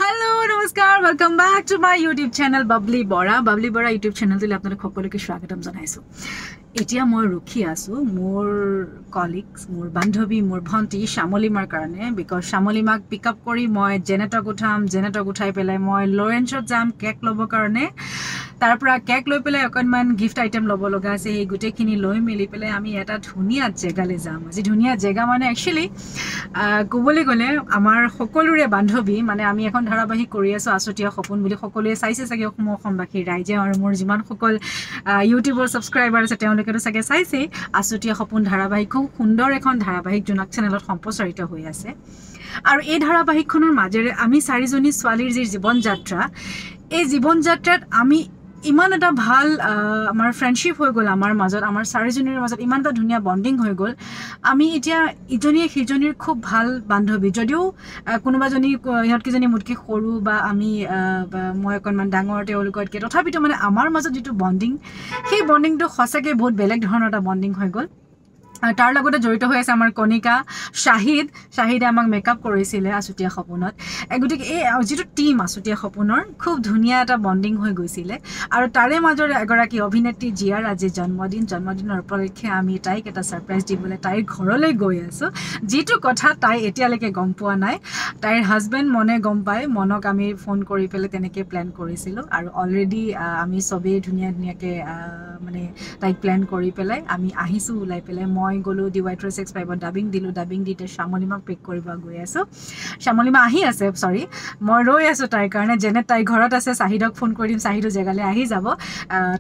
Hello, namaskar. Welcome back to my YouTube channel, Bubbly Bora. Bubbly Bora YouTube channel to apnalok সকলোকে স্বাগতম জনাইছো। এতিয়া মই ৰখি আছো মোৰ কলিগস, মোৰ বান্ধৱী, মোৰ ভন্টি শামলিমাৰ কাৰণে বিকজ শামলিমাক পিক আপ কৰি মই জেনেটক উঠাই পেলাই মই লৰেঞ্চত যাম কেক ল'ব কাৰণে। তাৰ পৰা কেক লৈ পেলাই অকনমান গিফট আইটেম ল'ব লগা আছে। এই গুটেখিনি লৈ মিলি পেলাই আমি এটা ধুনীয়া জেগালৈ যাম। আজি ধুনীয়া জেগা মানে একচুয়ালি ক'বলৈ গ'লে আমাৰ সকলোৰে বান্ধৱী মানে আমি এখন ধাৰাবাহিক কৰি আছো আছুতীয়া সপোন বুলি সকলোৱে চাইছে চাগে অসমবাসী ৰাইজে আৰু মোৰ যিমান সকল ইউটিউবৰ সাবস্ক্ৰাইবাৰ আছে তেওঁলোকেতো চাগে চাইছে আছুতীয়া সপোন ধাৰাবাহিক খুব সুন্দৰ এখন ধাৰাবাহিক জনক চেনেলত সম্প্ৰচাৰিত হৈ আছে। আৰু এই ধাৰাবাহিকখনৰ মাজেৰে আমি চাৰিজনী ছোৱালীৰ যি জীৱন যাত্ৰা এই জীৱন যাত্ৰাত আমি ইমান এটা ভাল আমাৰ ফ্ৰেণ্ডশিপ হৈ গ'ল আমাৰ মাজত আমাৰ চাৰিজনীৰ মাজত ইমান এটা ধুনীয়া বন্ডিং হৈ গ'ল। আমি এতিয়া ইজনীয়ে সিজনীৰ খুব ভাল বান্ধৱী যদিও কোনোবাজনী ইহঁতকেইজনী মোতকৈ সৰু বা আমি মই অকণমান ডাঙৰ তেওঁলোকতকৈ তথাপিতো মানে আমাৰ মাজত যিটো বন্ডিং সেই বন্ডিংটো সঁচাকৈ বহুত বেলেগ ধৰণৰ এটা বন্ডিং হৈ গ'ল। তাৰ লগতে জড়িত হৈ আছে আমাৰ কণিকা শাহিদে আমাক মেকআপ কৰিছিলে আছুতীয়া সপোনত। গতিকে এই যিটো টিম আছুতীয়া সপোনৰ খুব ধুনীয়া এটা বন্ডিং হৈ গৈছিলে। আৰু তাৰে মাজৰে এগৰাকী অভিনেত্ৰী জিয়াৰ আজি জন্মদিনৰ উপলক্ষে আমি তাইক এটা ছাৰপ্ৰাইজ দিবলৈ তাইৰ ঘৰলৈ গৈ আছোঁ। যিটো কথা তাই এতিয়ালৈকে গম পোৱা নাই, তাইৰ হাজবেণ্ড মনে গম পায়। মনক আমি ফোন কৰি পেলাই তেনেকৈ প্লেন কৰিছিলোঁ আৰু অলৰেডি আমি চবেই ধুনীয়াকৈ মানে তাইক প্লেন কৰি পেলাই আমি আহিছোঁ ওলাই পেলাই। মই গ'লো DY365 ডাবিং দিলোঁ। ডাবিং দিতে শামলিমাক পিক কৰিব গৈ আছোঁ। শামলিমা আহি আছে, চৰি মই ৰৈ আছোঁ তাইৰ কাৰণে। যেনে তাইৰ ঘৰত আছে শাহিদক ফোন কৰি দিম, শাহিদো জেগালৈ আহি যাব।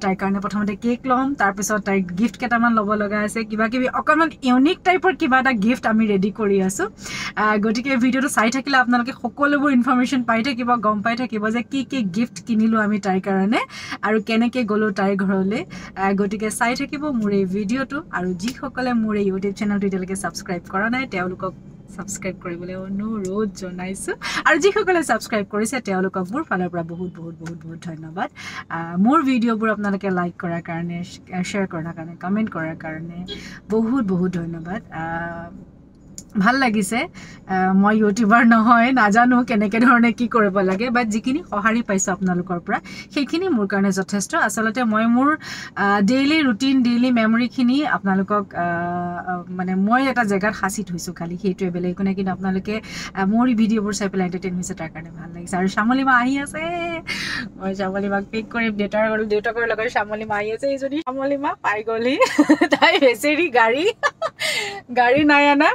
তাইৰ কাৰণে প্ৰথমতে কেক ল'ম, তাৰপিছত তাইৰ গিফ্ট কেইটামান ল'ব লগা আছে। কিবাকিবি অকণমান ইউনিক টাইপৰ কিবা এটা গিফ্ট আমি ৰেডি কৰি আছোঁ। গতিকে ভিডিঅ'টো চাই থাকিলে আপোনালোকে সকলোবোৰ ইনফৰমেশ্যন পাই থাকিব, গম পাই থাকিব যে কি গিফ্ট কিনিলোঁ আমি তাইৰ কাৰণে আৰু কেনেকৈ গ'লোঁ তাইৰ ঘৰলৈ। গতিকে চাই থাকিব মোৰ এই ভিডিঅ'টো। আৰু যিসকলে মোৰ এই ইউটিউব চেনেলটো এতিয়ালৈকে ছাবস্ক্ৰাইব কৰা নাই তেওঁলোকক ছাবস্ক্ৰাইব কৰিবলৈ অনুৰোধ জনাইছোঁ। আৰু যিসকলে ছাবস্ক্ৰাইব কৰিছে তেওঁলোকক মোৰ ফালৰ পৰা বহুত ধন্যবাদ। মোৰ ভিডিঅ'বোৰ আপোনালোকে লাইক কৰাৰ কাৰণে, শ্বেয়াৰ কৰাৰ কাৰণে, কমেণ্ট কৰাৰ কাৰণে বহুত ধন্যবাদ। ভাল লাগিছে। মই ইউটিউবাৰ নহয়, নাজানো কেনেকৈ ধৰণে কি কৰিব লাগে, বাট যিখিনি সঁহাৰি পাইছোঁ আপোনালোকৰ পৰা সেইখিনি মোৰ কাৰণে যথেষ্ট। আচলতে মই মোৰ ডেইলি ৰুটিন, ডেইলি মেমৰিখিনি আপোনালোকক মানে মই এটা জেগাত সাঁচি থৈছোঁ খালি, সেইটোৱে বেলেগ একো নাই। কিন্তু আপোনালোকে মোৰ ভিডিঅ'বোৰ চাই পেলাই এণ্টাৰটেইন হৈছে, তাৰ কাৰণে ভাল লাগিছে। আৰু শামলিমা আহি আছে, মই শামলিমাক পিক কৰিম। দেউতাকৰ লগত শামলিমা আহি আছে। এইজনী শামলিমা পাই গ'লহি। তাই বেচেৰি গাড়ী নাই আনা,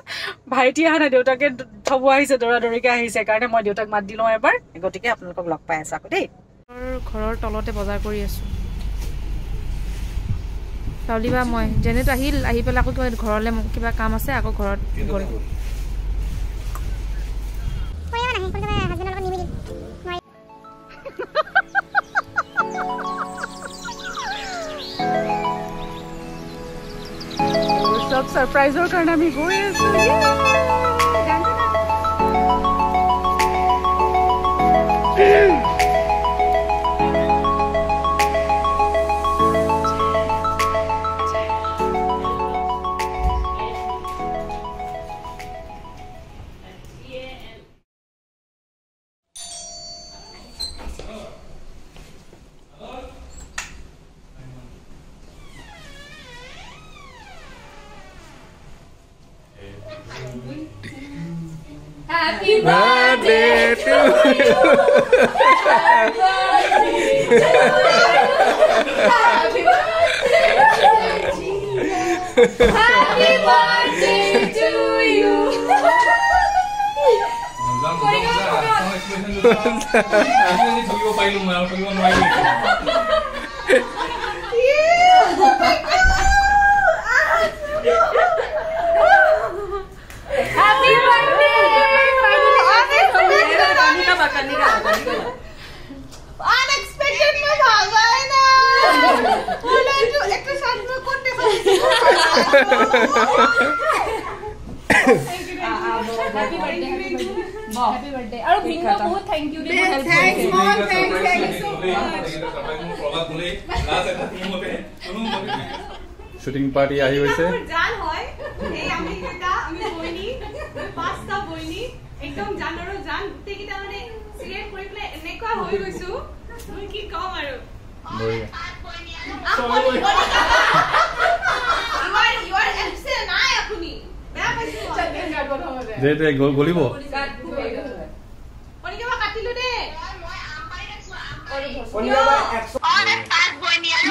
ভাইটি অহা নাই, দেউতাকে থ'ব আহিছে, দৌৰাদৌৰিকৈ আহিছে কাৰণে মই দেউতাক মাত দি লওঁ এবাৰ। গতিকে আপোনালোকক লগ পাই আছোঁ আকৌ দেই। ঘৰৰ তলতে বজাৰ কৰি আছোঁ। চাউলিবা মই যেনেতো আহি পেলাই আকৌ ঘৰলৈ কিবা কাম আছে, আকৌ ঘৰত গ'ল। চব ছাৰপ্ৰাইজৰ কাৰণে আমি গৈ আছোঁ। Happy birthday to you. Happy birthday to you. Happy birthday. Aru Bingo bahut thank you. Thanks mom, thank you so much. Shooting party ahi hoise. Jan hoy. Ei ami keta ami boini. Pasta boini. একদম জানৰো জান গোটেইকিটা মানে select কৰি play এনেকুৱা হৈ গৈছো মই কি কম আৰু ইউৰ এপছে নাই আপুনি বেয়া পাইছো চেকেন্ড কাৰ্ড বনাবলে দে দে গলিব কনিকা কাটিলো দে মই আম পাই ৰাখছো কনিকা 100 অৰে কাট বনি আৰু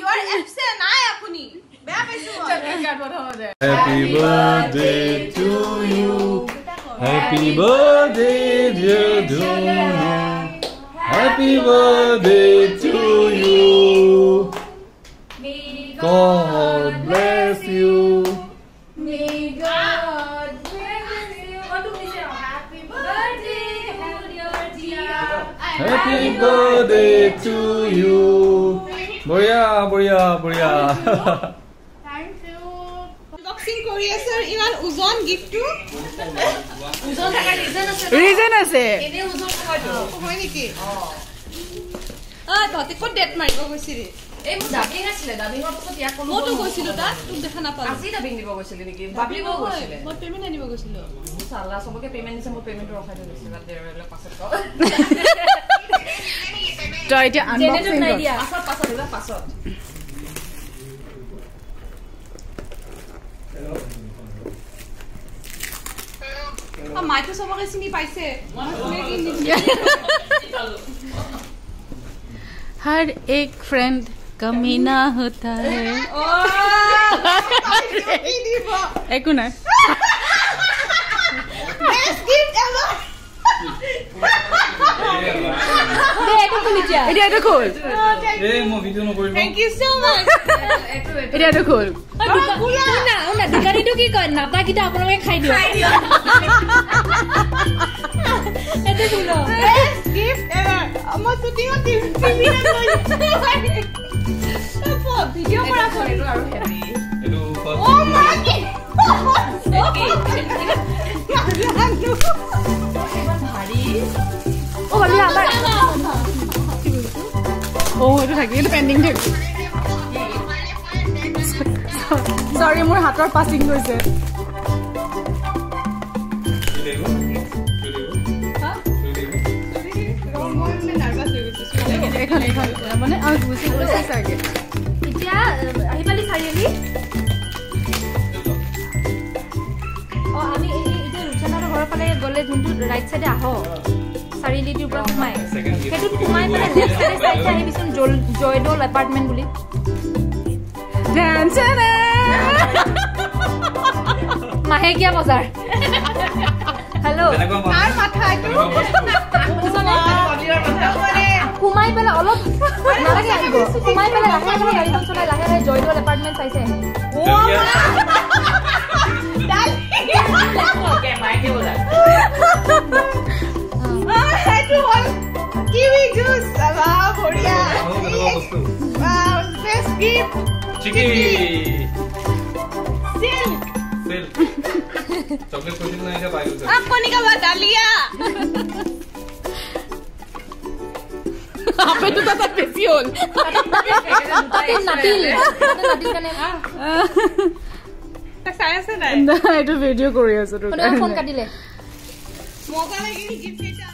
ইউৰ এপছে নাই আপুনি বেয়া পাইছো চেকেন্ড কাৰ্ড বনাবলে Happy birthday to you. Happy birthday dear Dunu. Happy birthday to you. God bless you. May God bless you. Happy birthday dear. Happy birthday to you. Boria, boria, boria. Unboxing কৰি আছে ইমান ওজন গিফটটো ওজন থাকা region আছে এনে ওজন হয় নেকি ততে ক'ত ডেট মাৰিব গৈছিলি এই মোৰ ডাবিং আছিলে ডাবিঙৰ পাছত ইয়াক কলো মইতো গৈছিলো তাত তোক দেখা নাপালো আজি ডাবিং দিব গৈছিলি নেকি বাবলিব গৈছিলে মই পেমেন্ট আনিব গৈছিলো সালা সবকে পেমেন্ট দিছে মই পেমেন্ট ৰখাই দিছিলো বাদ দেৰলে পাছত ক তো এটা আনবক্সিং নাই দিয়া পাছত মাইকো সবকে চিনি পাইছে हर एक फ्रेंड कमीना होता है একো নাই বেস্ট গিফট এভার এটা খোল এই মই ভিডিও নকৰিব থ্যাংক ইউ সো মাচ এটা খোল না দোকানীটো কি কয় নাটা কিটা আপোনালোকে খাই দিও এতে শুনো বেস্ট গিফট এভার আমার শুটিং টিভি ভিডিও কৰা ফটো আৰু হেভি এটো ও মাই ভাৰী ও ভাবি আবাৰ ও এটা থাকি এটা পেন্ডিং থাকি সৰি মোৰ হাতৰ পাসিং গৈছে এখন মানে আৰু বুজি গৈছে চাগে এতিয়া আহিপালি চাৰিআলি আমি এতিয়া ৰুচনাৰ ঘৰৰ ফালে গ'লে যোনটো ৰাইট চাইডে আহ চাৰিআলিটোৰ পৰা সোমাই সেইটোত সোমাই পেলাই লেফ্ট চাইডে চাইড আহিবিচোন জয়দৌল এপাৰ্টমেণ্ট বুলি মাহেকীয়া বজাৰ হেল্ল' তাৰ মাথা এইটো সোমাই পেলাই অলপ নালাগে আহিব সোমাই পেলাই লাহে লাহে গাড়ীখন চলাই লাহে লাহে জয়দৌল এপাৰ্টমেণ্ট চাইছে কিৱি জুচ বঢ়িয়া বেষ্ট গিফট চিকি সিল্ক চকলেট কোচিং না এটা পাই গেছে কনিকা বা ডালিয়া আপে তো তাতে বেশি হল নাতিল কাৰণে চাই আছে নাই এইটো ভিডিও কৰি আছো ফোন কাটিলে মজা লাগিল গিফট এটা